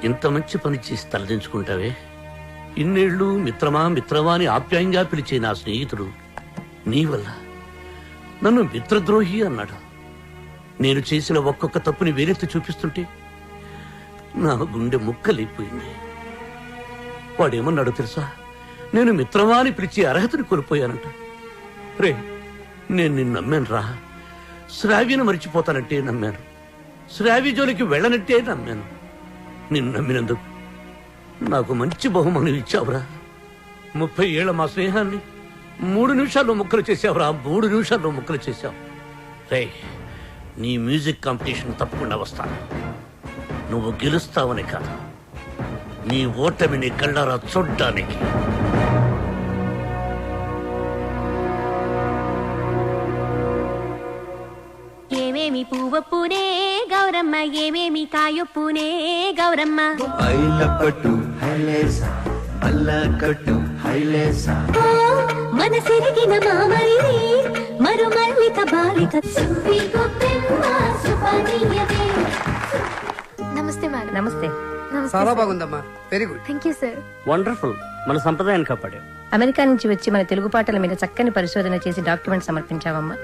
ఇంత మంచి పని చేసి తలదించుకుంటావే. ఇన్నేళ్లు మిత్రమా మిత్రమా అని ఆప్యాయంగా పిలిచే నా స్నేహితుడు నీ వల్ల నన్ను మిత్రద్రోహి అన్నాడు. నేను చేసిన ఒక్కొక్క తప్పుని వేలెత్తి చూపిస్తుంటే నా గుండె ముక్కలైపోయింది. వాడేమన్నాడు తెలుసా? నేను మిత్రమా అని పిలిచే అర్హతని కోల్పోయానంట. రే, నేను నిన్ను నమ్మాను రా. శ్రావ్యను మరిచిపోతానంటే నమ్మాను. శ్రావ్య జోలికి వెళ్ళనంటే నమ్మాను. నిన్ను నమ్మినందుకు నాకు మంచి బహుమానం ఇచ్చావురా. 30 ఏళ్ల మా స్నేహాన్ని 3 నిమిషాల్లో ముక్కలు చేసావురా. 3 నిమిషాల్లో ముక్కలు చేశావు. రే, నీ మ్యూజిక్ కాంపిటీషన్ తప్పకుండా వస్తాను. నువ్వు గెలుస్తావని కాదు, నీ ఓటమిని కళ్ళారా చూడ్డానికి. ఏమేమి పువ్వొప్పునే గౌరమ్మ, ఏమేమి కాయొప్పునే గౌరమ్మ. ఐలపట్టు హైలేసా మల్లకట్టు హైలేసా మనసిరిగిన మామరిది మరు మల్లిక బాలిక. నమస్తే మేడం. నమస్తే. చాలా బాగుందమ్మా. Very good. Thank you sir. Wonderful. మన సంప్రదాయాన్ని కాపాడావు. అమెరికా నుంచి వచ్చి మన తెలుగు పాటల మీద చక్కని పరిశోధన చేసి డాక్యుమెంట్ సమర్పించావమ్మా.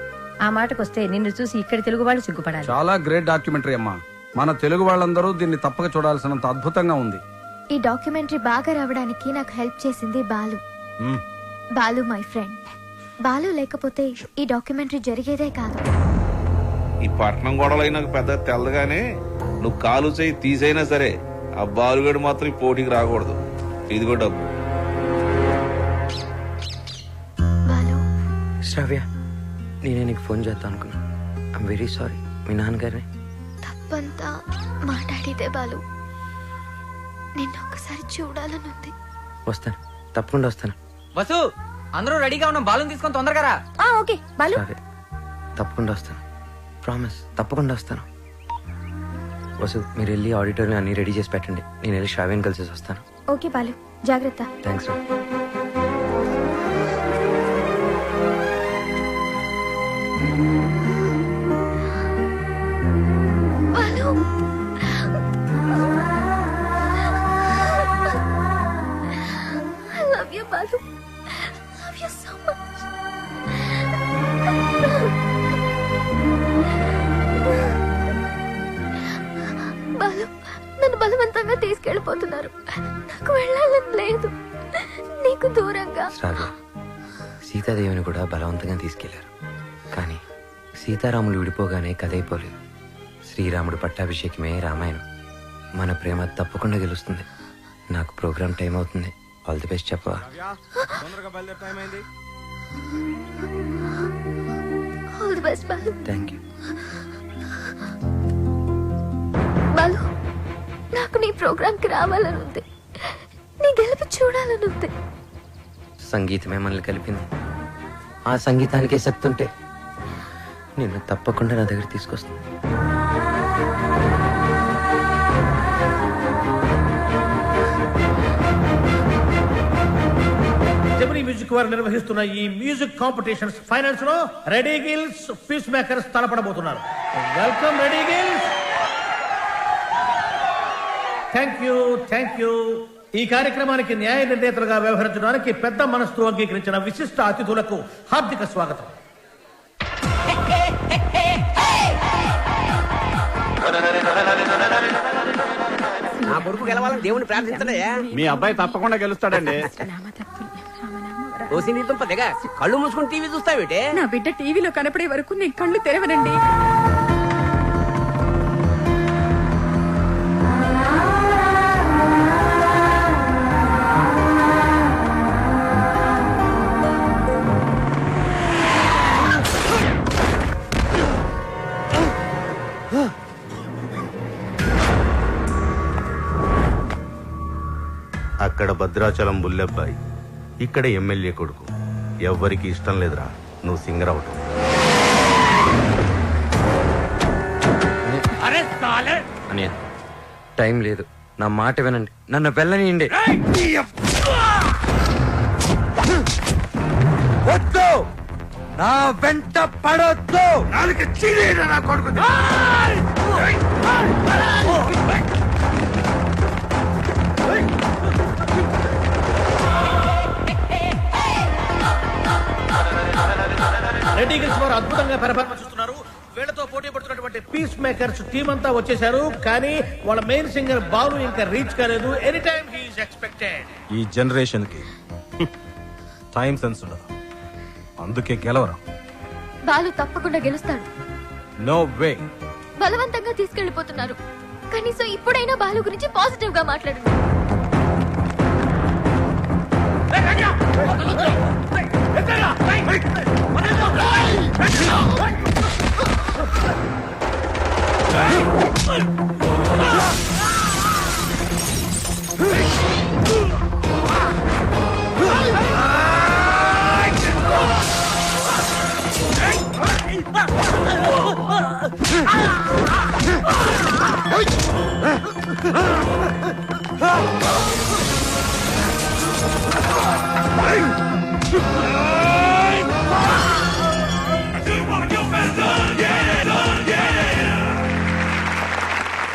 ఆ మాటకొస్తే నిన్ను చూసి ఇక్కడి తెలుగు వాళ్ళు సిగ్గుపడాలి. చాలా గ్రేట్ డాక్యుమెంటరీ అమ్మా. మన తెలుగు వాళ్ళందరూ దీన్ని తప్పక చూడాల్సినంత అద్భుతంగా ఉంది. ఈ డాక్యుమెంటరీ బాగా రావడానికి నాకు హెల్ప్ చేసింది బాలు. Balu my friend. బాలు లేకపోతే ఈ డాక్యుమెంటరీ జరిగేదే కాదు. ఈ పట్నం గొడవలు నాకు పెద్ద తెల్లగానే నువ్వు కాలు చేయి తీసైనా సరే ఆ బాలుగడు మాత్రం ఈ పోటీకి రాకూడదు. ఇదిగో డబ్బు. బాలు, శ్రావ్య, నేనే నీకు ఫోన్ చేద్దాం అనుకున్నా. I'm very sorry. మీ నాన్నగారిని తప్పంతా మాట్లాడితే బాలు. నిన్ను ఒక్కసారి చూడాలనుంది. వస్తాను, తప్పకుండా వస్తాను. వసు, అందరూ రెడీగా ఉన్నాం. బాలుని తీసుకొని తొందరగా రా. ఓకే బాలు. శ్రావ్య, తప్పకుండా వస్తాను. ప్రామిస్, తప్పకుండా వస్తాను. వసు, మీరు వెళ్ళి ఆడిటోరియం అన్ని రెడీ చేసి పెట్టండి. నేను వెళ్ళి శ్రావ్యని కలిసి వస్తాను. ఓకే బాలు, జాగ్రత్త. Thanks. Balu, I love you, Balu. Love you so much. Balu, నన్ను బలవంతంగా తీసుకెళ్ళిపోతున్నారు. నాకు వెళ్ళాలని లేదు. నీకు దూరంగా. శ్రావ్య, సీతాదేవిని కూడా బలవంతంగా తీసుకెళ్లారు. కానీ సీతారాములు విడిపోగానే కథైపోలేదు. శ్రీరాముడు పట్టాభిషేకమే రామాయణం. మన ప్రేమ తప్పకుండా గెలుస్తుంది. నాకు ప్రోగ్రామ్ టైం అవుతుంది. ఆల్ ది బెస్ట్ చెప్పవా? All the best Balu. Thank you. Balu, నాకు నీ ప్రోగ్రామ్ కి రావాలనుంది. నీ గెలుపు చూడాలనుంది. సంగీతమే మనల్ని కలిపింది. ఆ సంగీతానికే శక్తి ఉంటే నిన్ను తప్పకుండా నా దగ్గర తీసుకొస్తుంది. జెమినీ మ్యూజిక్ వారు నిర్వహిస్తున్న ఈ మ్యూజిక్ కాంపిటీషన్స్ ఫైనల్స్ లో రెడీ గిల్స్, పీస్ మేకర్స్ తలపడబోతున్నారు. Welcome ready girls. Thank you. ఈ కార్యక్రమానికి న్యాయ నిర్ణేతలుగా వ్యవహరించడానికి పెద్ద మనస్సు అంగీకరించిన విశిష్ట అతిథులకు హార్దిక స్వాగతం. నా కొడుకు గెలవాలని దేవుని ప్రార్థించడయ్యా. మీ అబ్బాయి తప్పకుండా గెలుస్తాడండి. ఓసింది తుంప దిగ. కళ్ళు మూసుకుని టీవీ చూస్తావేటే? నా బిడ్డ టీవీలో కనపడే వరకు నేను కళ్ళు తెరవనండి. అక్కడ భద్రాచలం బుల్లెబ్బాయి, ఇక్కడ ఎమ్మెల్యే కొడుకు. ఎవ్వరికి ఇష్టం లేదురా నువ్వు సింగర్ అవటం. అన్నయ్య, టైం లేదు. నా మాట వినండి. నన్ను వెళ్ళనియండి. వద్దు, నా వెంట పడొద్దు. నా కొడుకు రెడ్డి గిల్స్ వారు అద్భుతంగా పెర్ఫార్మెన్స్ ఇస్తున్నారు. వీళ్ళతో పోటీ పడుతున్నటువంటి పీస్ మేకర్స్ టీం అంతా వచ్చేసారు, కానీ వాళ్ళ మెయిన్ సింగర్ బాలు ఇంకా రీచ్ కాలేదు. Any time he is expected. ఈ జనరేషన్ కి టైం సెన్స్ ఉండదు, అందుకే గెలవరు. బాలు తప్పకుండా గెలుస్తాడు. No way. బలవంతంగా తీసుకెళ్లిపోతున్నారు. కనీసం ఇప్పుడైనా బాలు గురించి పాజిటివ్ గా మాట్లాడు.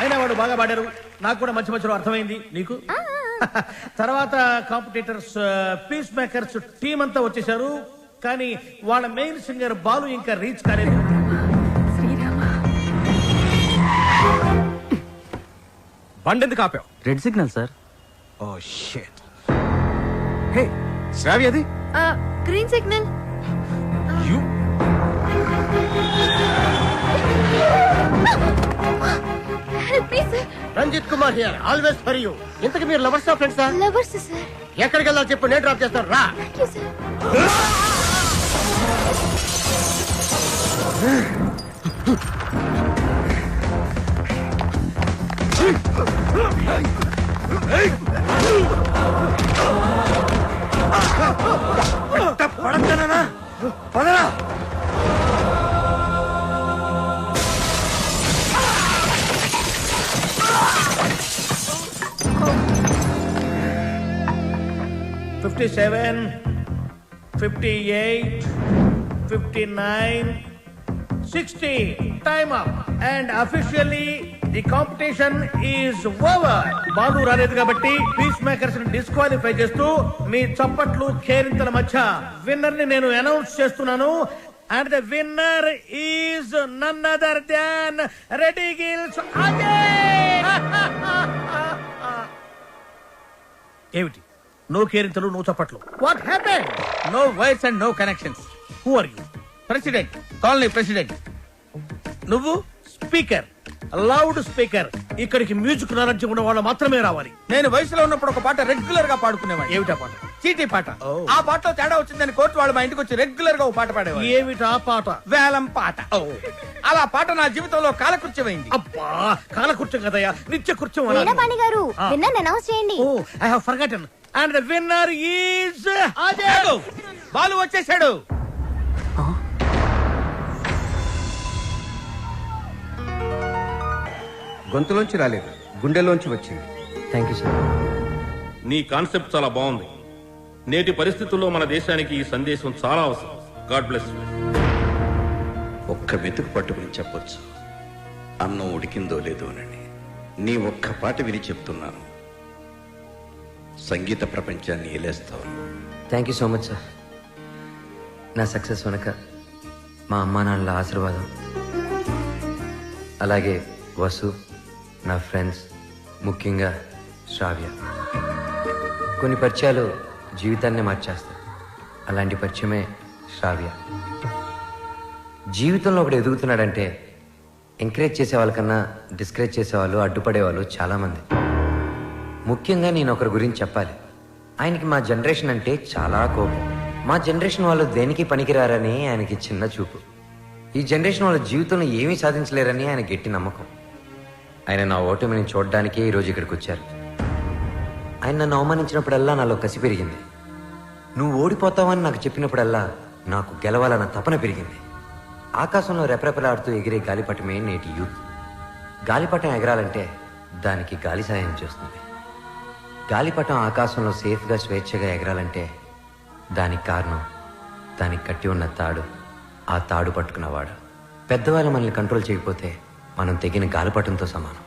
అయినా వాడు బాగా పాడారు, నాకు కూడా మంచి మధ్యలో అర్థమైంది. నీకు తర్వాత కాంపిటీటర్స్ పీస్ మేకర్స్ టీం అంతా వచ్చేసారు, కానీ వాళ్ళ మెయిన్ సింగర్ బాలు ఇంకా రీచ్ కాలేదు. బండి ఎందుకు ఆపావు? Red signal sir. Oh shit. Hey Shravya, అది green signal. You Ranjith Kumar here, always for you. ఇంతకు మీరు లవర్స్ ఫ్రెండ్స్? Lovers sir. ఎక్కడికి వెళ్ళాలి చెప్పు, నేను డ్రాప్ చేస్తాను రా. Thank you sir. Padara. $57, $58, $59, $60. Time up. And officially the competition is over. Balu రాలేదు కాబట్టి పీస్ మేకర్స్ ని డిస్క్వాలిఫై చేస్తూ మీ చప్పట్లు కేరింతల మధ్య విన్నర్ ని నేను అనౌన్స్ చేస్తున్నాను. And the winner is none other than Reddy Gills Ajay. ఏమిటి నో కేరింతలు, నో చప్పట్లు? What happened? No voice and no connections. Who are you? President, colony president. నువ్వు స్పీకర్, లౌడ్ స్పీకర్. ఇక్కడికి మ్యూజిక్ నాలెడ్జ్ ఉన్న వాళ్ళు మాత్రమే రావాలి. నేను వయసులో ఉన్నప్పుడు ఒక పాట రెగ్యులర్ గా పాడుకునేవాడు. ఏమిటా పాట? చీటీ పాట. ఆ పాటలో తేడా వచ్చిందని కోర్టు వాళ్ళు మా ఇంటికి వచ్చి రెగ్యులర్ గా ఒక పాట పాడేవాడు. ఏమిటా పాట? వేలం పాట. అలా పాట నా జీవితంలో కాలకృత్యమైంది. అబ్బా, కాలకృత్యం కదయ్యా, నిత్య కృత్యం. వీణపాణి గారు విన్నర్ అనౌన్స్ చేయండి. Oh, I have forgotten. And the winner is Ajay. Balu వచ్చేసాడు. గొంతులోంచి రాలేదు, గుండెలోంచి వచ్చింది. Thank you sir. నీ కాన్సెప్ట్ చాలా బాగుంది. నేటి పరిస్థితుల్లో మన దేశానికి ఈ సందేశం చాలా అవసరం. God bless you. ఒక్క మెతుకు పట్టుకుని చెప్పొచ్చు, అన్నం ఉడికిందో లేదో అని. నీ ఒక్క పాట విని చెప్తున్నాను, సంగీత ప్రపంచాన్ని ఏలేస్తావు. Thank you so much sir. నా సక్సెస్ వెనక మా అమ్మా నాన్నల ఆశీర్వాదం, అలాగే వసు, నా ఫ్రెండ్స్, ముఖ్యంగా శ్రావ్య. కొన్ని పరిచయాలు జీవితాన్నే మార్చేస్తాయి. అలాంటి పరిచయమే శ్రావ్య. జీవితంలో ఒకడు ఎదుగుతున్నాడంటే ఎంకరేజ్ చేసే వాళ్ళకన్నా డిస్కరేజ్ చేసేవాళ్ళు, అడ్డుపడేవాళ్ళు చాలామంది. ముఖ్యంగా నేను ఒకరి గురించి చెప్పాలి. ఆయనకి మా జనరేషన్ అంటే చాలా కోపం. మా జనరేషన్ వాళ్ళు దేనికి పనికిరారని ఆయనకి చిన్న చూపు. ఈ జనరేషన్ వాళ్ళ జీవితంలో ఏమీ సాధించలేరని ఆయన గట్టి నమ్మకం. ఆయన నా ఓటమిని చూడడానికే ఈరోజు ఇక్కడికి వచ్చారు. ఆయన నన్ను అవమానించినప్పుడల్లా నాలో కసి పెరిగింది. నువ్వు ఓడిపోతావని నాకు చెప్పినప్పుడల్లా నాకు గెలవాలన్న తపన పెరిగింది. ఆకాశంలో రెపరెపలాడుతూ ఎగిరే గాలిపటమే నేటి యూత్. గాలిపటం ఎగరాలంటే దానికి గాలి సాయం చేస్తుంది. గాలిపటం ఆకాశంలో సేఫ్గా స్వేచ్ఛగా ఎగరాలంటే దానికి కారణం దానికి కట్టి ఉన్న తాడు, ఆ తాడు పట్టుకున్నవాడు. పెద్దవాళ్ళు మనల్ని కంట్రోల్ చేయకపోతే మనం తెగిన గాలిపటంతో సమానం.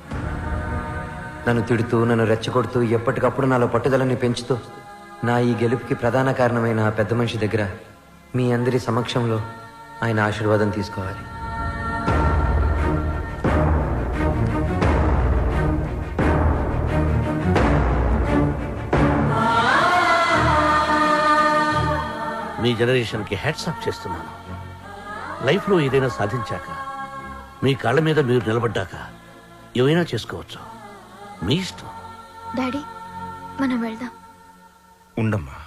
నన్ను తిడుతూ, నన్ను రెచ్చగొడుతూ, ఎప్పటికప్పుడు నాలో పట్టుదలని పెంచుతూ, నా ఈ గెలుపుకి ప్రధాన కారణమైన ఆ పెద్ద మనిషి దగ్గర మీ అందరి సమక్షంలో ఆయన ఆశీర్వాదం తీసుకోవాలి. మీ జనరేషన్కి హ్యాట్స్ ఆఫ్ చేస్తున్నాను. లైఫ్లో ఏదైనా సాధించాక మీ కాళ్ళ మీద మీరు నిలబడ్డాక ఏమైనా చేసుకోవచ్చు. మీ ఇష్టం. డాడీ మనం వెళ్దాం. ఉండమ్మా,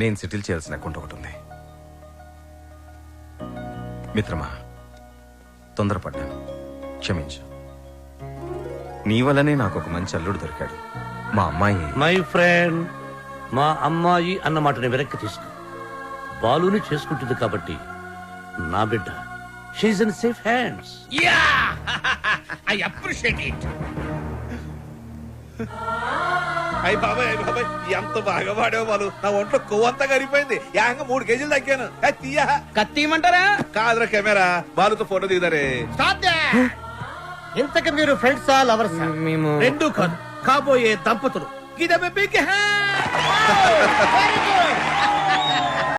నేను సెటిల్ చేయాల్సిన అకౌంట్ ఒకటి ఉంది. మిత్రమా, తొందరపడ్డాను, క్షమించు. నీ వల్లనే నాకు ఒక మంచి అల్లుడు దొరికాడు. మా అమ్మాయి మై ఫ్రెండ్, మా అమ్మాయి అన్న మాటని వెనక్కి తీసుకో. బాలుని చేసుకుంటుంది కాబట్టి నా బిడ్డ. She's in safe hands. I appreciate it. అయ్యి బాబాయ్ ఎంత బాగా పాడావు బాలు. నా ఒంట్లో కొవ్వంతా కరిగిపోయింది. ఏకంగా 3 కేజీలు తగ్గాను. తీయా కత్తిమంటారా? కాదురా కెమెరా, బాలుతో ఫోటో దిగుతారే. Stop that. ఇంతకు మీరు ఫ్రెండ్సా లవర్సా? మేము రెండు కాదు, కాబోయే దంపతులు. Give them a big hand. Very good.